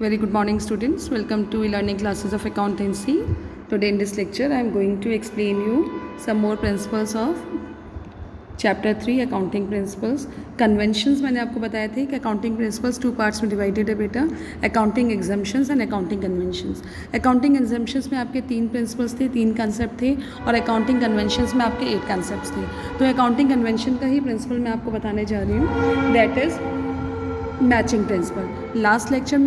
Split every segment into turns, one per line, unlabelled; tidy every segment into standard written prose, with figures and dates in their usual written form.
Very good morning, students. Welcome to e-learning classes of accountancy. Today in this lecture, I am going to explain you some more principles of chapter 3 accounting principles. Conventions मैंने आपको बताए थे कि accounting principles 2 parts में divided है बेटा, accounting exemptions and accounting conventions. Accounting exemptions में आपके 3 प्रिंसिपल्स थे, 3 कंसेप्ट थे, और अकाउंटिंग कन्वेंशंस में आपके 8 कंसेप्ट थे. तो अकाउंटिंग कन्वेंशन का ही प्रिंसिपल मैं आपको बताने जा रही हूँ, that is matching principal. Last lecture में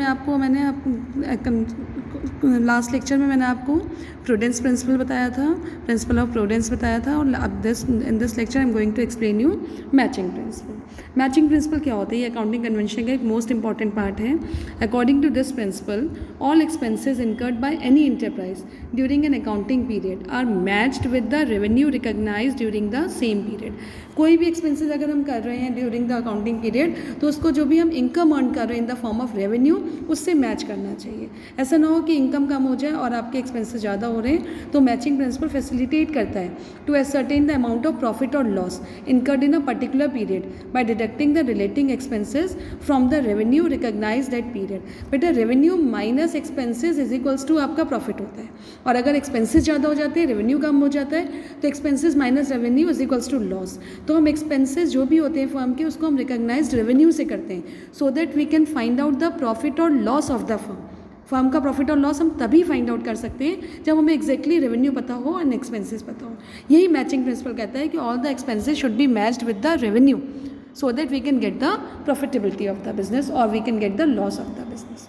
मैंने आपको प्रूडेंस प्रिंसिपल बताया था, प्रिंसिपल ऑफ प्रूडेंस बताया था, और अब in this lecture I am going to explain you matching principle. Matching principle क्या होता है? ये अकाउंटिंग कन्वेंशन का एक मोस्ट इंपॉर्टेंट पार्ट है. According to this principle, all expenses incurred by any enterprise during an accounting period are matched with the revenue recognised during the same period. कोई भी expenses अगर हम कर रहे हैं ड्यूरिंग द अकाउंटिंग पीरियड, तो उसको जो भी हम इनकम अर्न कर रहे हैं in the form of revenue, उससे मैच करना चाहिए. ऐसा ना हो कि इनकम कम हो जाए और आपके एक्सपेंसेस ज़्यादा हो रहे हैं. तो मैचिंग प्रिंसिपल फैसिलिटेट करता है to ascertain the amount of profit और loss incurred in a particular period by deducting the relating expenses from the revenue recognised that period. बेटा revenue minus expenses is equals to आपका profit होता है, और अगर expenses ज़्यादा हो जाते हैं, रेवेन्यू कम हो जाता है, तो expenses minus revenue is equals to loss. तो हम एक्सपेंसेस जो भी होते हैं फर्म के, उसको हम रिकॉग्नाइज्ड रेवेन्यू से करते हैं, so that we can find out the profit और loss of the firm. Firm का प्रॉफिट और लॉस हम तभी फाइंड आउट कर सकते हैं जब हमें एक्जैक्टली रेवेन्यू पता हो एंड एक्सपेंसेस पता हो. यही मैचिंग प्रिंसिपल कहता है कि all the expenses should be matched with the revenue, so that we can get the profitability of the business or we can get the loss of the business.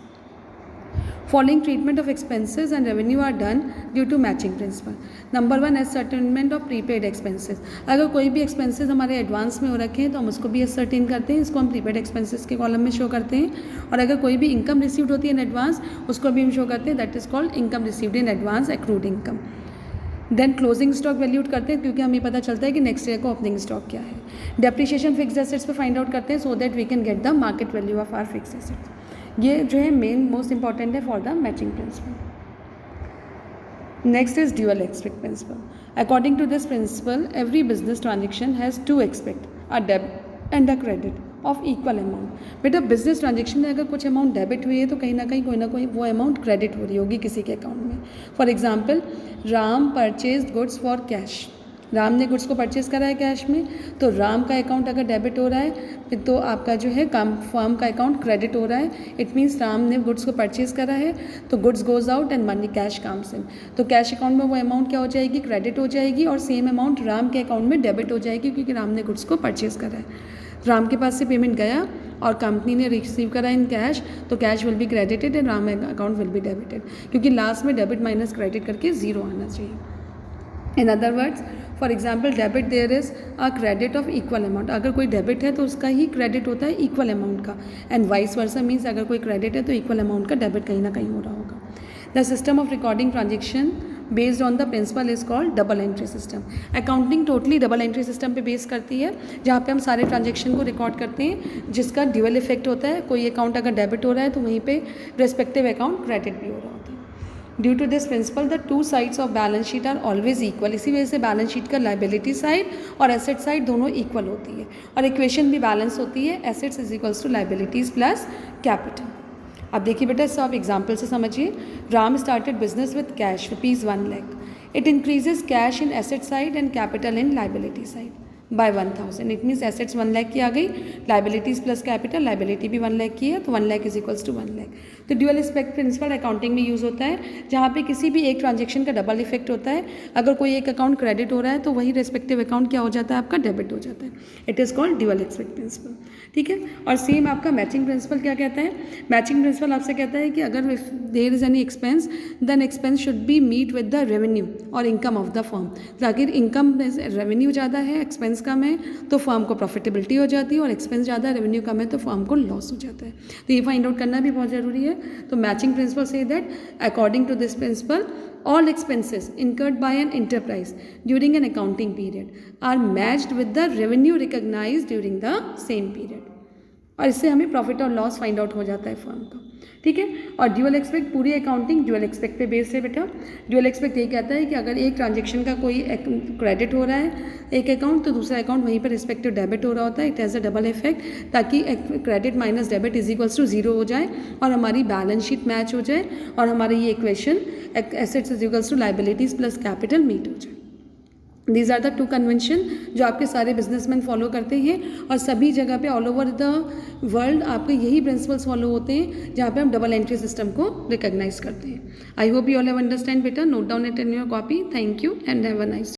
Following treatment of expenses and revenue are done due to matching principle. Number 1, ascertainment of prepaid expenses. अगर कोई भी expenses हमारे advance में हो रखे हैं तो हम उसको भी ascertain करते हैं, इसको हम prepaid expenses के कॉलम में शो करते हैं. और अगर कोई भी इनकम रिसीव्ड होती है इन एडवांस, उसको भी हम शो करते हैं, that is called income received in advance, accrued income. Then closing stock valued करते हैं, क्योंकि हमें पता चलता है कि नेक्स्ट ईयर का ओपनिंग स्टॉक क्या है. डेप्रिशिएशन फिक्स्ड एसेट्स पे फाइंड आउट करते हैं, so that we can get the market value of our fixed assets. ये जो है मेन मोस्ट इंपॉर्टेंट है for the matching principle. Next is dual aspect principle. According to this principal, every business transaction has 2 expect, a debit and a credit of equal amount. बेटा business transaction में अगर कुछ amount debit हुई है तो कहीं ना कोई वो अमाउंट क्रेडिट हो रही होगी किसी के अकाउंट में. For example, Ram purchase goods for cash. Ram ने गुड्स को परचेज करा है कैश में, तो राम का अकाउंट अगर डेबिट हो रहा है तो आपका जो है फर्म का अकाउंट क्रेडिट हो रहा है. इट मीन्स राम ने गुड्स को परचेज करा है, तो goods goes out and money cash comes in. तो कैश अकाउंट में वो अमाउंट क्या हो जाएगी? क्रेडिट हो जाएगी, और सेम अमाउंट राम के अकाउंट में डेबिट हो जाएगी, क्योंकि राम ने गुड्स को परचेज करा है. राम के पास से पेमेंट गया और कंपनी ने रिसीव करा इन कैश, तो cash will be credited and Ram account will be debited, क्योंकि लास्ट में डेबिट माइनस क्रेडिट करके 0 आना चाहिए. In other words, for example, debit there is a credit of equal amount. अगर कोई डेबिट है तो उसका ही क्रेडिट होता है इक्वल अमाउंट का, एंड वाइस वर्सा मीन्स अगर कोई क्रेडिट है तो इक्वल अमाउंट का डेबिट कहीं ना कहीं हो रहा होगा. The system of recording transaction based on the principle is called double entry system. Accounting totally double entry system पे बेस करती है, जहाँ पे हम सारे ट्रांजेक्शन को रिकॉर्ड करते हैं, जिसका ड्यूअल इफेक्ट होता है. कोई अकाउंट अगर डेबिट हो रहा है तो वहीं पे रेस्पेक्टिव अकाउंट क्रेडिट भी हो रहा होता है. Due to this principle, the 2 sides of balance sheet are always equal. इसी वजह से बैलेंस शीट का लाइबिलिटी साइड और एसेट साइड दोनों इक्वल होती है, और इक्वेशन भी बैलेंस होती है, assets is equals to liabilities plus capital. अब देखिए बेटा, इससे आप एग्जाम्पल से समझिए. Ram started business with cash ₹1 lakh. It increases cash in asset side and capital in liability side by 1000. It means assets 1 lakh की आ गई, लाइबिलिटीज प्लस कैपिटल, लाइबिलिटी भी 1 लाख की है, तो 1 lakh is equals to 1 lakh. तो ड्यूअल इफेक्ट प्रिंसिपल अकाउंटिंग में use होता है, जहाँ पे किसी भी एक ट्रांजेक्शन का डबल इफेक्ट होता है. अगर कोई एक अकाउंट क्रेडिट हो रहा है तो वही रेस्पेक्टिव अकाउंट क्या हो जाता है? आपका डेबिट हो जाता है. It is called dual effect principle. ठीक है. और सेम आपका मैचिंग प्रिंसिपल क्या कहता है? मैचिंग प्रिंसिपल आपसे कहता है कि अगर there is any expense, then expense should be meet with the revenue और इनकम ऑफ द फर्म. अगर इनकम रेवेन्यू ज़्यादा है, एक्सपेंस कम है, तो फर्म को प्रॉफिटेबिलिटी हो जाती है, और एक्सपेंस ज़्यादा, रेवेन्यू कम है, तो फर्म को लॉस हो जाता है. तो ये फाइंड आउट करना भी बहुत ज़रूरी है. तो मैचिंग प्रिंसिपल से that according to this principle, all expenses incurred by an enterprise during an accounting period are matched with the revenue recognized during the same period. और इससे हमें प्रॉफिट और लॉस फाइंड आउट हो जाता है firm का, ठीक है। और ड्यूअल एक्सपेक्ट, पूरी अकाउंटिंग ड्यूअल एक्सपेक्ट पे बेस्ड है बेटा। ड्यूअल एक्सपेक्ट ये कहता है कि अगर एक ट्रांजेक्शन का कोई क्रेडिट हो रहा है एक अकाउंट, तो दूसरा अकाउंट वहीं पर रिस्पेक्टिव डेबिट हो रहा होता है। It has a double effect, ताकि credit minus debit is equals to zero हो जाए और हमारी बैलेंस शीट मैच हो जाए और हमारी ये equation assets is equals to liabilities plus capital meet हो जाए। These are the two convention जो आपके सारे बिजनेसमैन फॉलो करते हैं और सभी जगह पे ऑल ओवर द वर्ल्ड आपके यही प्रिंसिपल्स फॉलो होते हैं जहाँ पे हम डबल एंट्री सिस्टम को रिकॉग्नाइज करते हैं। I hope you all have understand बेटा, note down it in your copy. Thank you and have a nice day.